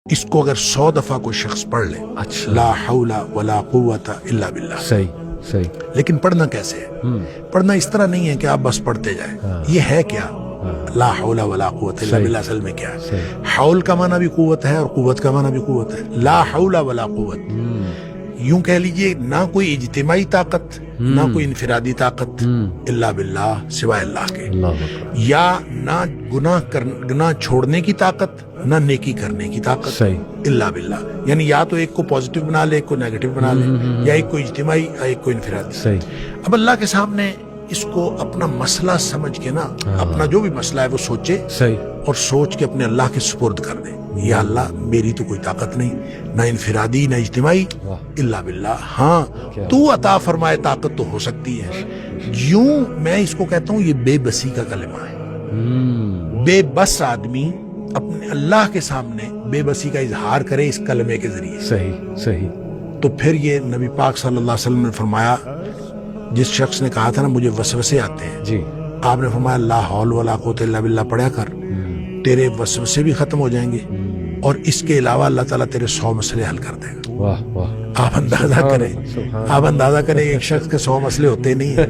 इसको अगर 100 दफा कोई शख्स पढ़ ले, अच्छा, ला हौला वला कुव्वता इल्ला बिल्लाह, सही सही, लेकिन पढ़ना कैसे है? पढ़ना इस तरह नहीं है कि आप बस पढ़ते जाए। ये है क्या? ला हौला वला कुव्वता इल्ला बिल्लाह असल में क्या है? हौल का माना भी कुव्वत है और कुव्वत का माना भी कुव्वत है। ला हौला वला कुव्वत, यूं कह लीजिए ना कोई इज्तिमाई ताकत ना कोई इनफिरादी ताकत इल्ला बिल्लाह, सिवाय अल्लाह के। या ना गुनाह छोड़ने की ताकत ना नेकी करने की ताकत, सही, इल्ला बिल्लाह। यानी या तो एक को पॉजिटिव बना ले, एक को नेगेटिव बना ले, या एक को इज्तिमाई या एक को इनफिरादी। सही। अब अल्लाह के सामने इसको अपना मसला समझ के ना, अपना जो भी मसला है वो सोचे, सही, और सोच के अपने अल्लाह के सुपुर्द कर दे। या अल्लाह, मेरी तो कोई ताकत नहीं, ना इनफिरादी ना इज्तिमाई, इल्ला बिल्लाह। हाँ, तू अता फरमाए ताकत तो हो सकती है। यूं मैं इसको कहता हूं, ये बेबसी का कलमा है। बेबस आदमी अपने अल्लाह के सामने बेबसी का इजहार करे इस कलमे के जरिए। सही सही। तो फिर ये नबी पाक सल्लल्लाहु अलैहि वसल्लम ने फरमाया, जिस शख्स ने कहा था ना मुझे वसवसे आते हैं, जी, आपने फरमाया ला हौल वला कुव्वता इल्ला बिल्लाह पढ़ा कर, तेरे वसवसे भी खत्म हो जाएंगे और इसके अलावा अल्लाह ताला तेरे 100 मसले हल कर देगा। वाह वाह। आप अंदाजा करें, एक शख्स के 100 मसले होते नहीं है।